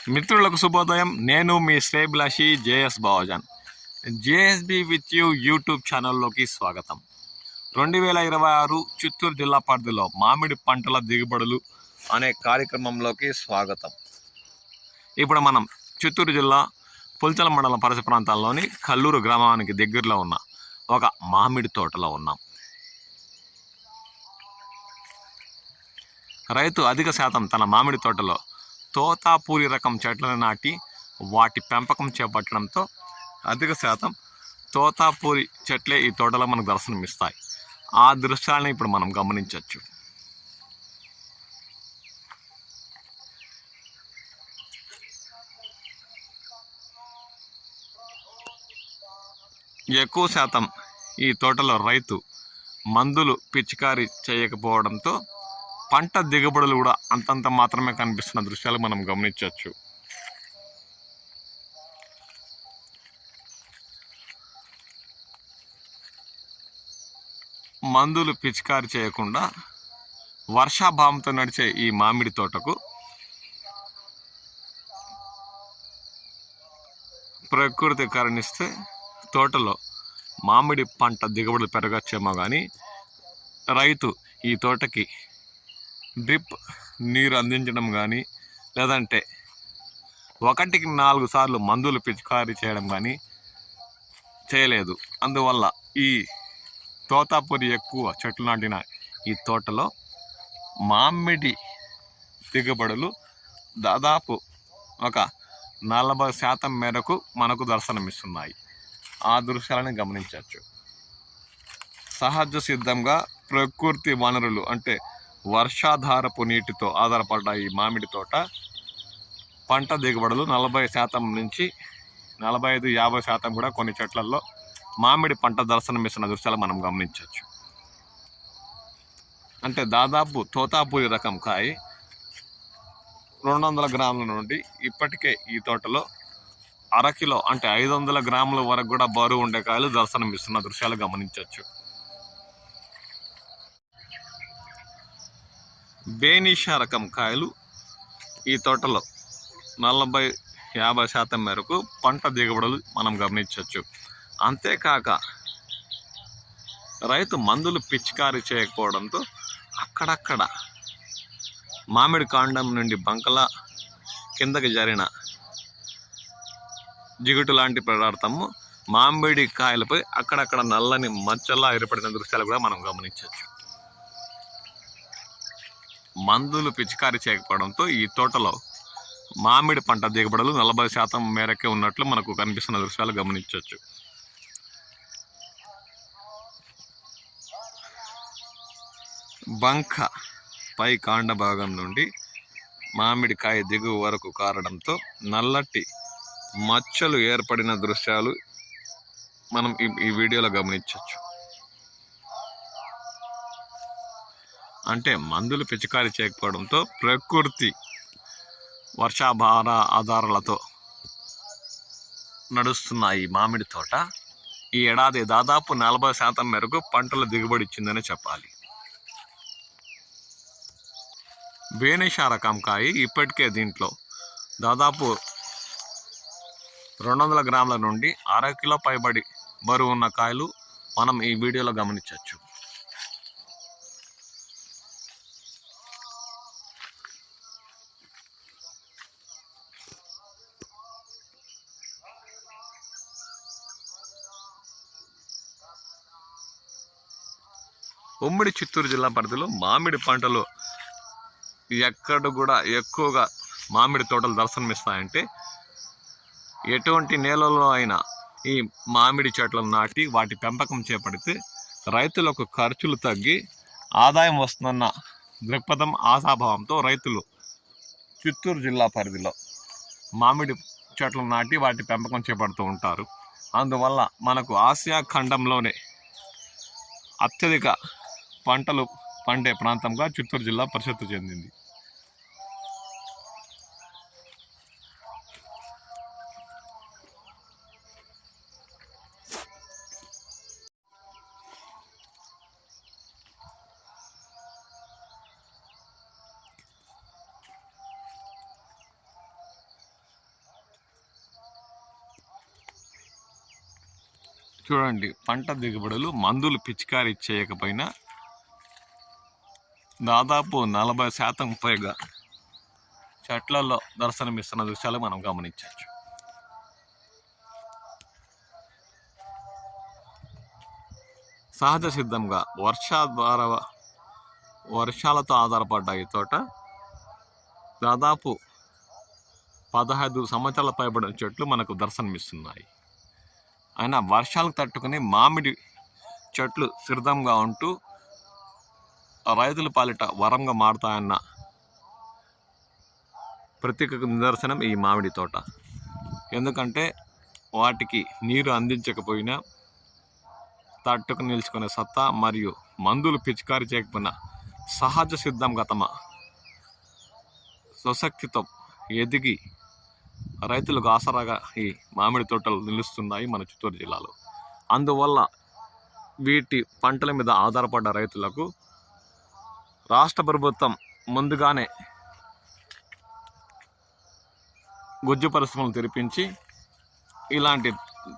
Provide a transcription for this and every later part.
మిత్రులకు శుభోదయం. నేను మీ శ్రేయభిలాషి JS Bavajan. JSB with you YouTube ఛానల్లోకి స్వాగతం. 2026 చిత్తూరు జిల్లా పరిధిలో మామిడి పంటల దిగుబడులు అనే కార్యక్రమంలోకి స్వాగతం. ఇప్పుడు మనం చిత్తూరు జిల్లా పుల్చల మండలం పరిసర ప్రాంతాల్లోని కల్లూరు గ్రామానికి దగ్గరలో ఉన్న ఒక మామిడి తోటలో ఉన్నాం. రైతు అధిక శాతం తన మామిడి తోటలో తోతాపూరి రకం చెట్లను నాటి వాటి పెంపకం చేపట్టడంతో అధిక శాతం తోతాపూరి చెట్లే ఈ తోటలో మనకు దర్శనమిస్తాయి. ఆ దృశ్యాలను ఇప్పుడు మనం గమనించవచ్చు. ఎక్కువ శాతం ఈ తోటలో రైతు మందులు పిచికారీ చేయకపోవడంతో పంట దిగుబడులు కూడా అంతంత మాత్రమే కనిపిస్తున్న దృశ్యాలు మనం గమనించవచ్చు. మందులు పిచికారీ చేయకుండా వర్షాభావంతో నడిచే ఈ మామిడి తోటకు ప్రకృతి కరుణిస్తే తోటలో మామిడి పంట దిగుబడులు పెరగచ్చేమో కానీ రైతు ఈ తోటకి డ్రిప్ నీరు అందించడం కానీ లేదంటే 1కి 4 సార్లు మందులు పిచికారీ చేయడం కానీ చేయలేదు. అందువల్ల ఈ తోతాపూరి ఎక్కువ చెట్లు నాటిన ఈ తోటలో మామిడి దిగుబడులు దాదాపు ఒక 40% మేరకు మనకు దర్శనమిస్తున్నాయి. ఆ దృశ్యాలను గమనించవచ్చు. సహజ సిద్ధంగా ప్రకృతి వనరులు అంటే వర్షాధారపు నీటితో ఆధారపడ్డ ఈ మామిడి తోట పంట దిగుబడులు 40% నుంచి 45-50% కూడా కొన్ని చెట్లలో మామిడి పంట దర్శనమిస్తున్న దృశ్యాలు మనం గమనించవచ్చు. అంటే దాదాపు తోతాపూరి రకం కాయ 200 గ్రాముల నుండి ఇప్పటికే ఈ తోటలో అరకిలో అంటే 500 గ్రాముల వరకు కూడా బరువు ఉండే కాయలు దర్శనమిస్తున్న దృశ్యాలు గమనించవచ్చు. బేనిషా రకం కాయలు ఈ తోటలో 40-50% మేరకు పంట దిగుబడులు మనం గమనించవచ్చు. అంతేకాక రైతు మందులు పిచికారీ చేయకపోవడంతో అక్కడక్కడ మామిడి కాండం నుండి బంకల కిందకి జరిగిన జిగుటు లాంటి పదార్థము మామిడి కాయలపై అక్కడక్కడ నల్లని మచ్చలా ఏర్పడిన దృశ్యాలు కూడా మనం గమనించవచ్చు. మందులు పిచికారీ చేయకపోవడంతో ఈ తోటలో మామిడి పంట దిగుబడులు 40% మేరకే ఉన్నట్లు మనకు కనిపిస్తున్న దృశ్యాలు గమనించవచ్చు. బంక పై కాండ భాగం నుండి మామిడికాయ దిగువ వరకు కారడంతో నల్లటి మచ్చలు ఏర్పడిన దృశ్యాలు మనం ఈ వీడియోలో గమనించవచ్చు. అంటే మందులు పిచికారీ చేయకపోవడంతో ప్రకృతి వర్షాభార ఆధారాలతో నడుస్తున్న ఈ మామిడి తోట ఈ ఏడాది దాదాపు 40% మేరకు పంటల దిగుబడి ఇచ్చిందని చెప్పాలి. బేనిషా రకం కాయ ఇప్పటికే దీంట్లో దాదాపు 200 గ్రాముల నుండి 1/2 కిలో పైబడి బరువు ఉన్న కాయలు మనం ఈ వీడియోలో గమనించవచ్చు. ఉమ్మడి చిత్తూరు జిల్లా పరిధిలో మామిడి పంటలు ఎక్కడ కూడా ఎక్కువగా మామిడి తోటలు దర్శనమిస్తాయంటే ఎటువంటి నేలలో అయినా ఈ మామిడి చెట్లను నాటి వాటి పెంపకం చేపడితే రైతులకు ఖర్చులు తగ్గి ఆదాయం వస్తుందన్న దృక్పథం ఆశాభావంతో రైతులు చిత్తూరు జిల్లా పరిధిలో మామిడి చెట్లను నాటి వాటి పెంపకం చేపడుతూ ఉంటారు. అందువల్ల మనకు ఆసియా ఖండంలోనే అత్యధిక పంటలు పండే ప్రాంతంగా చిత్తూరు జిల్లా ప్రసిద్ధి చెందింది. చూడండి, పంట దిగుబడులు మందులు పిచికారీ చేయకపోయినా దాదాపు 40% పైగా చెట్లలో దర్శనమిస్తున్న దృశ్యాలు మనం గమనించవచ్చు. సహజ సిద్ధంగా వర్షాలతో ఆధారపడ్డ ఈ తోట దాదాపు 15 సంవత్సరాల పైబడిన చెట్లు మనకు దర్శనమిస్తున్నాయి. అయినా వర్షాలకు తట్టుకుని మామిడి చెట్లు సిద్ధంగా ఉంటూ రైతుల పాలిట వరంగా మారుతాయన్న ప్రత్యేక నిదర్శనం ఈ మామిడి తోట. ఎందుకంటే వాటికి నీరు అందించకపోయినా తట్టుకు నిలుచుకునే సత్తా మరియు మందులు పిచికారీ చేయకపోయినా సహజ సిద్ధంగా తమ స్వశక్తితో ఎదిగి రైతులకు ఆసరాగా ఈ మామిడి తోటలు నిలుస్తున్నాయి మన చిత్తూరు జిల్లాలో. అందువల్ల వీటి పంటల మీద ఆధారపడ్డ రైతులకు రాష్ట్ర ప్రభుత్వం ముందుగానే గుజ్జు పరిశ్రమలు తెరిపించి ఇలాంటి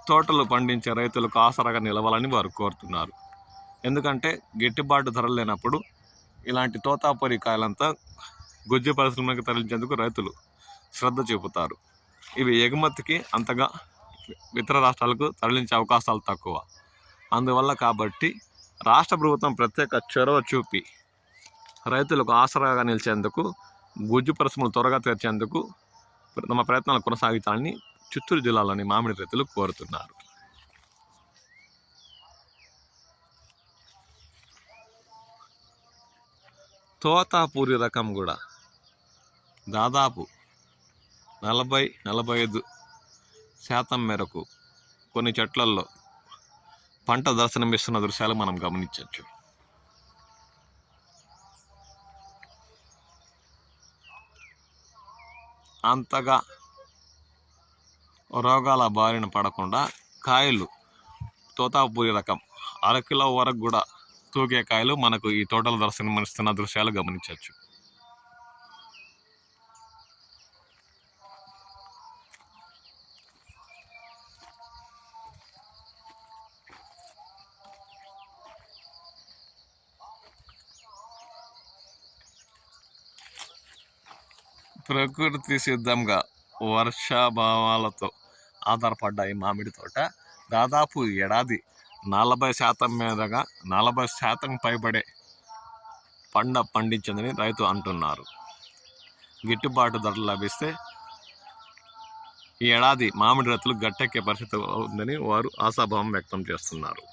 తోటలు పండించే రైతులకు ఆసరాగా నిలవాలని వారు కోరుతున్నారు. ఎందుకంటే గిట్టుబాటు ధరలు లేనప్పుడు ఇలాంటి తోతాపురి కాయలంతా గుజ్జు పరిశ్రమలకు తరలించేందుకు రైతులు శ్రద్ధ చూపుతారు. ఇవి ఎగుమతికి అంతగా ఇతర రాష్ట్రాలకు తరలించే అవకాశాలు తక్కువ. అందువల్ల కాబట్టి రాష్ట్ర ప్రభుత్వం ప్రత్యేక చొరవ చూపి రైతులకు ఆసరాగా నిలిచేందుకు గుజ్జు పరిశ్రమలు త్వరగా తెరిచేందుకు తమ ప్రయత్నాలు కొనసాగించాలని చిత్తూరు జిల్లాలోని మామిడి రైతులు కోరుతున్నారు. తోతాపూరి రకం కూడా దాదాపు 40-45% మేరకు కొన్ని చెట్లల్లో పంట దర్శనమిస్తున్న దృశ్యాలు మనం గమనించవచ్చు. అంతగా రోగాల బారిన పడకుండా కాయలు తోతాపూరి రకం 1/2 కిలో వరకు కూడా తూగే కాయలు మనకు ఈ తోటల దర్శనమిస్తున్న దృశ్యాలు గమనించవచ్చు. ప్రకృతి సిద్ధంగా వర్షాభావాలతో ఆధారపడ్డ ఈ మామిడి తోట దాదాపు ఏడాది 40% మీదగా 40% పైబడే పండించిందని రైతు అంటున్నారు. గిట్టుబాటు ధరలు లభిస్తే ఈ ఏడాది మామిడి రైతులు గట్టెక్కే పరిస్థితి ఉందని వారు ఆశాభావం వ్యక్తం చేస్తున్నారు.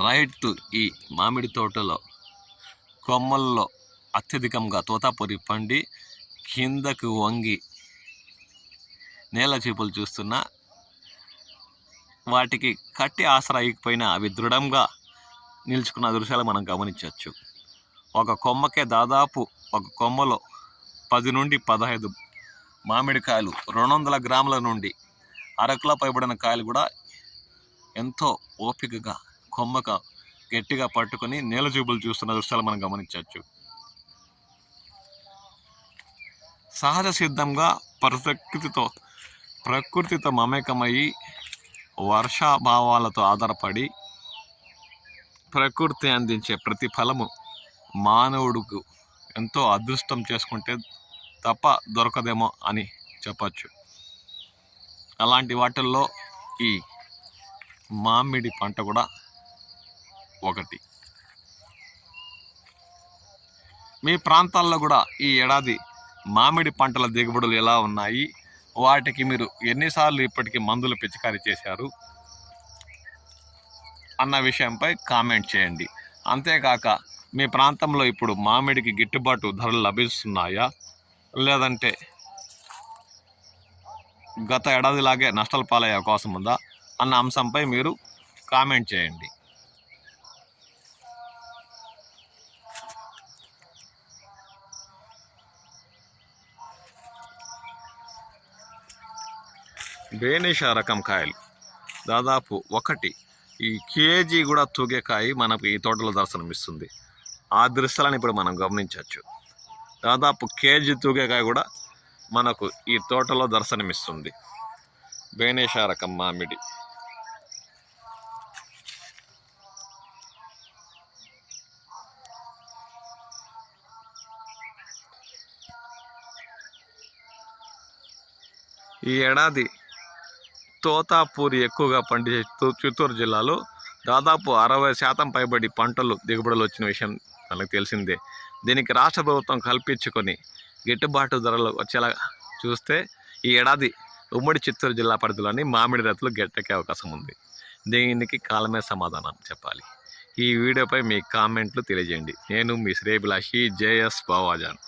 రైతు ఈ మామిడి తోటలో కొమ్మల్లో అత్యధికంగా తోతాపురి పండి కిందకు వంగి నేల చూపులు చూస్తున్నా వాటికి కట్టి ఆసరా అయ్యకపోయినా అవి దృఢంగా నిలుచుకున్న దృశ్యాలు మనం గమనించవచ్చు. ఒక కొమ్మకే దాదాపు ఒక కొమ్మలో 10 నుండి 15 మామిడికాయలు 200 గ్రాముల నుండి 1/2 కిలో పైబడిన కాయలు కూడా ఎంతో ఓపికగా కొమ్మక గట్టిగా పట్టుకొని నేల చూపులు చూస్తున్న దృశ్యాలు మనం గమనించవచ్చు. సహజ సిద్ధంగా ప్రకృతితో మమేకమయ్యి వర్షాభావాలతో ఆధారపడి ప్రకృతి అందించే ప్రతిఫలము మానవుడికి ఎంతో అదృష్టం చేసుకుంటే తప్ప దొరకదేమో అని చెప్పచ్చు. అలాంటి వాటిల్లో ఈ మామిడి పంట కూడా ఒకటి. మీ ప్రాంతాల్లో కూడా ఈ ఏడాది మామిడి పంటల దిగుబడులు ఎలా ఉన్నాయి, వాటికి మీరు ఎన్నిసార్లు ఇప్పటికీ మందులు పిచికారీ చేశారు అన్న విషయంపై కామెంట్ చేయండి. అంతేకాక మీ ప్రాంతంలో ఇప్పుడు మామిడికి గిట్టుబాటు ధరలు లభిస్తున్నాయా, లేదంటే గత ఏడాదిలాగే నష్టాల పాలయ్యే అవకాశం ఉందా అన్న అంశంపై మీరు కామెంట్ చేయండి. బేనిషా రకం కాయలు దాదాపు 1, ఈ కేజీ కూడా తూగే కాయ మనకు ఈ తోటలో దర్శనమిస్తుంది. ఆ దృశ్యాలను ఇప్పుడు మనం గమనించవచ్చు. దాదాపు కేజీ తూగే కాయ కూడా మనకు ఈ తోటలో దర్శనమిస్తుంది. బేనేషా రకం మామిడి. ఈ ఏడాది తోతాపూరి ఎక్కువగా పండించే చిత్తూరు జిల్లాలో దాదాపు 60% పైబడి పంటలు దిగుబడులు వచ్చిన విషయం మనకు తెలిసిందే. దీనికి రాష్ట్ర ప్రభుత్వం కల్పించుకొని గిట్టుబాటు ధరలు వచ్చేలా చూస్తే ఈ ఏడాది ఉమ్మడి చిత్తూరు జిల్లా పరిధిలోని మామిడి రైతులు గెట్టెక్కే అవకాశం ఉంది. దీనికి కాలమే సమాధానం చెప్పాలి. ఈ వీడియోపై మీ కామెంట్లు తెలియజేయండి. నేను మీ శ్రేయభిలాషి జేఎస్ బావాజాన్.